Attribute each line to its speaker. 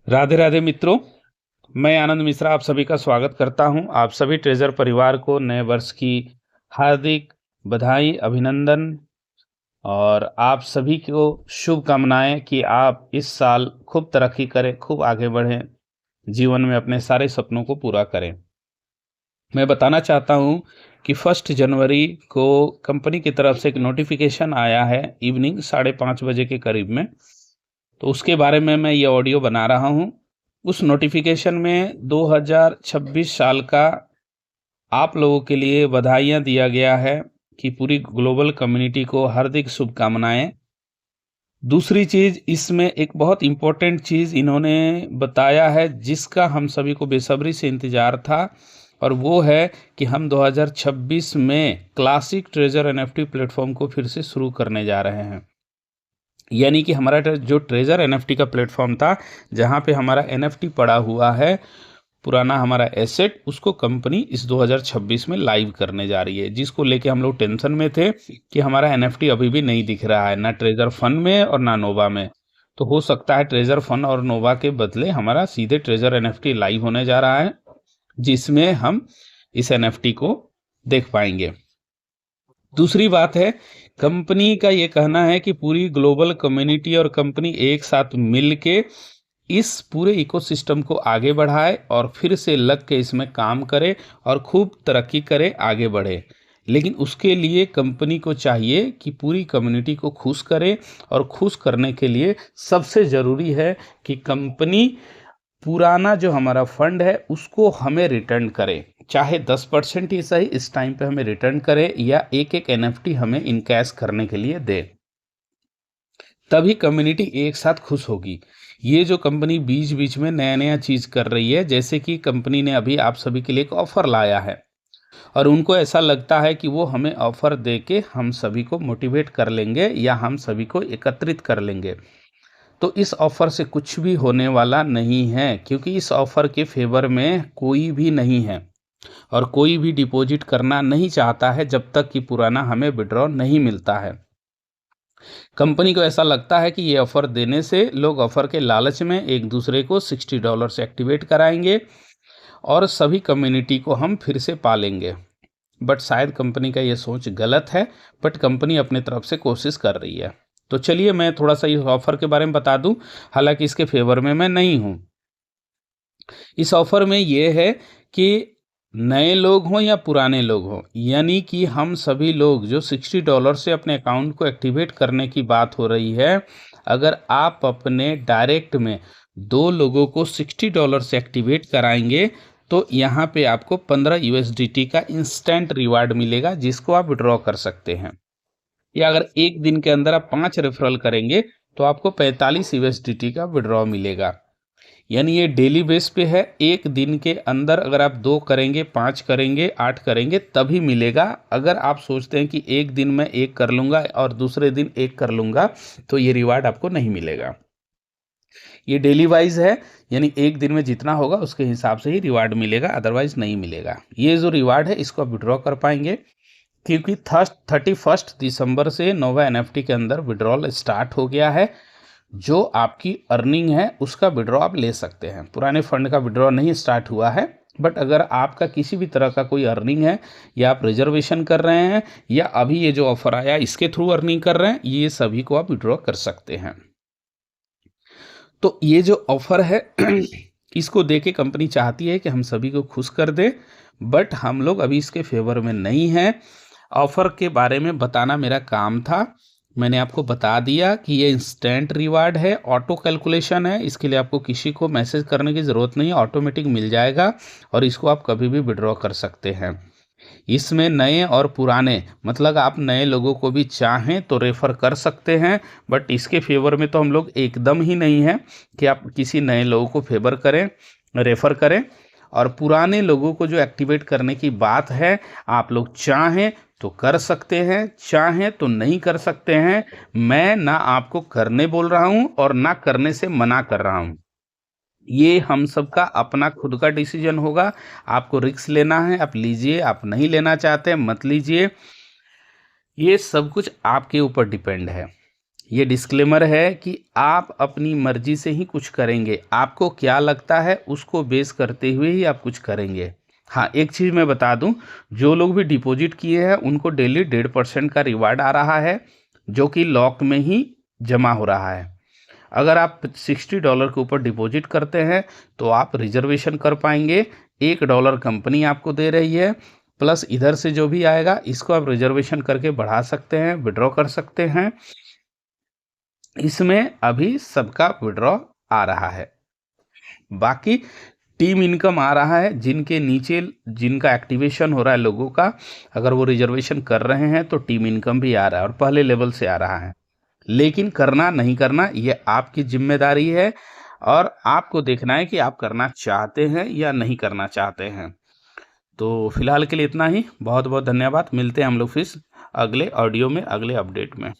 Speaker 1: राधे राधे मित्रों, मैं आनंद मिश्रा आप सभी का स्वागत करता हूं। आप सभी ट्रेजर परिवार को नए वर्ष की हार्दिक बधाई, अभिनंदन और आप सभी को शुभकामनाएं कि आप इस साल खूब तरक्की करें, खूब आगे बढ़ें, जीवन में अपने सारे सपनों को पूरा करें। मैं बताना चाहता हूं कि 1 जनवरी को कंपनी की तरफ से एक नोटिफिकेशन आया है इवनिंग 5:30 बजे के करीब में। तो उसके बारे में मैं ये ऑडियो बना रहा हूं। उस नोटिफिकेशन में 2026 साल का आप लोगों के लिए बधाइयाँ दिया गया है कि पूरी ग्लोबल कम्युनिटी को हार्दिक शुभकामनाएँ। दूसरी चीज़, इसमें एक बहुत इम्पोर्टेंट चीज़ इन्होंने बताया है जिसका हम सभी को बेसब्री से इंतज़ार था, और वो है कि हम 2026 में क्लासिक ट्रेजर एनएफटी प्लेटफॉर्म को फिर से शुरू करने जा रहे हैं। यानी कि हमारा जो ट्रेजर एनएफटी का प्लेटफॉर्म था, जहाँ पे हमारा एनएफटी पड़ा हुआ है, पुराना हमारा एसेट, उसको कंपनी इस 2026 में लाइव करने जा रही है, जिसको लेके हम लोग टेंशन में थे कि हमारा एनएफटी अभी भी नहीं दिख रहा है, ना ट्रेजर फन में और ना नोवा में। तो हो सकता है ट्रेजर फन और नोवा के बदले हमारा सीधे ट्रेजर एनएफटी लाइव होने जा रहा है, जिसमें हम इस एनएफटी को देख पाएंगे। दूसरी बात है, कंपनी का ये कहना है कि पूरी ग्लोबल कम्युनिटी और कंपनी एक साथ मिल के इस पूरे इकोसिस्टम को आगे बढ़ाए और फिर से लग के इसमें काम करे और खूब तरक्की करे, आगे बढ़े। लेकिन उसके लिए कंपनी को चाहिए कि पूरी कम्युनिटी को खुश करे, और खुश करने के लिए सबसे ज़रूरी है कि कंपनी पुराना जो हमारा फंड है उसको हमें रिटर्न करे, चाहे 10% ही सही इस टाइम पे हमें रिटर्न करे, या एक एक एनएफटी हमें इनकैश करने के लिए दे। तभी कम्युनिटी एक साथ खुश होगी। ये जो कंपनी बीच बीच में नया नया चीज़ कर रही है, जैसे कि कंपनी ने अभी आप सभी के लिए एक ऑफ़र लाया है, और उनको ऐसा लगता है कि वो हमें ऑफ़र दे के हम सभी को मोटिवेट कर लेंगे या हम सभी को एकत्रित कर लेंगे। तो इस ऑफ़र से कुछ भी होने वाला नहीं है, क्योंकि इस ऑफ़र के फेवर में कोई भी नहीं है, और कोई भी डिपॉजिट करना नहीं चाहता है जब तक कि पुराना हमें विड्रॉ नहीं मिलता है। कंपनी को ऐसा लगता है कि ये ऑफ़र देने से लोग ऑफ़र के लालच में एक दूसरे को $60 से एक्टिवेट कराएंगे और सभी कम्युनिटी को हम फिर से पालेंगे। बट शायद कंपनी का ये सोच गलत है, बट कंपनी अपने तरफ से कोशिश कर रही है। तो चलिए मैं थोड़ा सा इस ऑफ़र के बारे में बता दूं, हालांकि इसके फेवर में मैं नहीं हूं। इस ऑफ़र में ये है कि नए लोग हों या पुराने लोग हों, यानी कि हम सभी लोग जो $60 से अपने अकाउंट को एक्टिवेट करने की बात हो रही है, अगर आप अपने डायरेक्ट में 2 लोगों को $60 से एक्टिवेट कराएंगे तो यहाँ पे आपको 15 USDT का इंस्टेंट रिवार्ड मिलेगा, जिसको आप विड्रॉ कर सकते हैं। या अगर एक दिन के अंदर आप 5 रेफरल करेंगे तो आपको 45 USDT का विड्रॉ मिलेगा। यानी ये डेली बेस पे है, एक दिन के अंदर अगर आप 2 करेंगे, 5 करेंगे, 8 करेंगे तभी मिलेगा। अगर आप सोचते हैं कि एक दिन में 1 कर लूँगा और दूसरे दिन 1 कर लूँगा तो ये रिवार्ड आपको नहीं मिलेगा। ये डेली वाइज है, यानी एक दिन में जितना होगा उसके हिसाब से ही रिवार्ड मिलेगा, अदरवाइज नहीं मिलेगा। ये जो रिवार्ड है इसको आप विड्रॉ कर पाएंगे, क्योंकि 31 दिसंबर से नोवा एनएफटी के अंदर विड्रॉल स्टार्ट हो गया है। जो आपकी अर्निंग है उसका विड्रॉ आप ले सकते हैं। पुराने फंड का विड्रॉ नहीं स्टार्ट हुआ है, बट अगर आपका किसी भी तरह का कोई अर्निंग है, या आप रिजर्वेशन कर रहे हैं, या अभी ये जो ऑफर आया इसके थ्रू अर्निंग कर रहे हैं, ये सभी को आप विड्रॉ कर सकते हैं। तो ये जो ऑफर है इसको देके कंपनी चाहती है कि हम सभी को खुश कर दे, बट हम लोग अभी इसके फेवर में नहीं हैं। ऑफर के बारे में बताना मेरा काम था, मैंने आपको बता दिया कि ये इंस्टेंट रिवार्ड है, ऑटो कैलकुलेशन है, इसके लिए आपको किसी को मैसेज करने की ज़रूरत नहीं है, ऑटोमेटिक मिल जाएगा, और इसको आप कभी भी विड्रॉ कर सकते हैं। इसमें नए और पुराने, मतलब आप नए लोगों को भी चाहें तो रेफ़र कर सकते हैं, बट इसके फेवर में तो हम लोग एकदम ही नहीं हैं कि आप किसी नए लोगों को फेवर करें, रेफ़र करें। और पुराने लोगों को जो एक्टिवेट करने की बात है, आप लोग चाहें तो कर सकते हैं, चाहें तो नहीं कर सकते हैं। मैं ना आपको करने बोल रहा हूं और ना करने से मना कर रहा हूं, ये हम सबका अपना खुद का डिसीजन होगा। आपको रिस्क लेना है आप लीजिए, आप नहीं लेना चाहते हैं मत लीजिए, ये सब कुछ आपके ऊपर डिपेंड है। ये डिस्क्लेमर है कि आप अपनी मर्जी से ही कुछ करेंगे, आपको क्या लगता है उसको बेस करते हुए ही आप कुछ करेंगे। हाँ, एक चीज़ मैं बता दूं, जो लोग भी डिपॉजिट किए हैं उनको डेली 1.5% का रिवार्ड आ रहा है, जो कि लॉक में ही जमा हो रहा है। अगर आप $60 के ऊपर डिपॉजिट करते हैं तो आप रिजर्वेशन कर पाएंगे। $1 कंपनी आपको दे रही है, प्लस इधर से जो भी आएगा इसको आप रिजर्वेशन करके बढ़ा सकते हैं, विड्रॉ कर सकते हैं। इसमें अभी सबका विड्रॉ आ रहा है। बाकी टीम इनकम आ रहा है, जिनके नीचे जिनका एक्टिवेशन हो रहा है लोगों का, अगर वो रिजर्वेशन कर रहे हैं तो टीम इनकम भी आ रहा है और पहले लेवल से आ रहा है। लेकिन करना नहीं करना ये आपकी जिम्मेदारी है, और आपको देखना है कि आप करना चाहते हैं या नहीं करना चाहते हैं। तो फिलहाल के लिए इतना ही। बहुत बहुत धन्यवाद। मिलते हैं हम लोग फिर अगले ऑडियो में, अगले अपडेट में।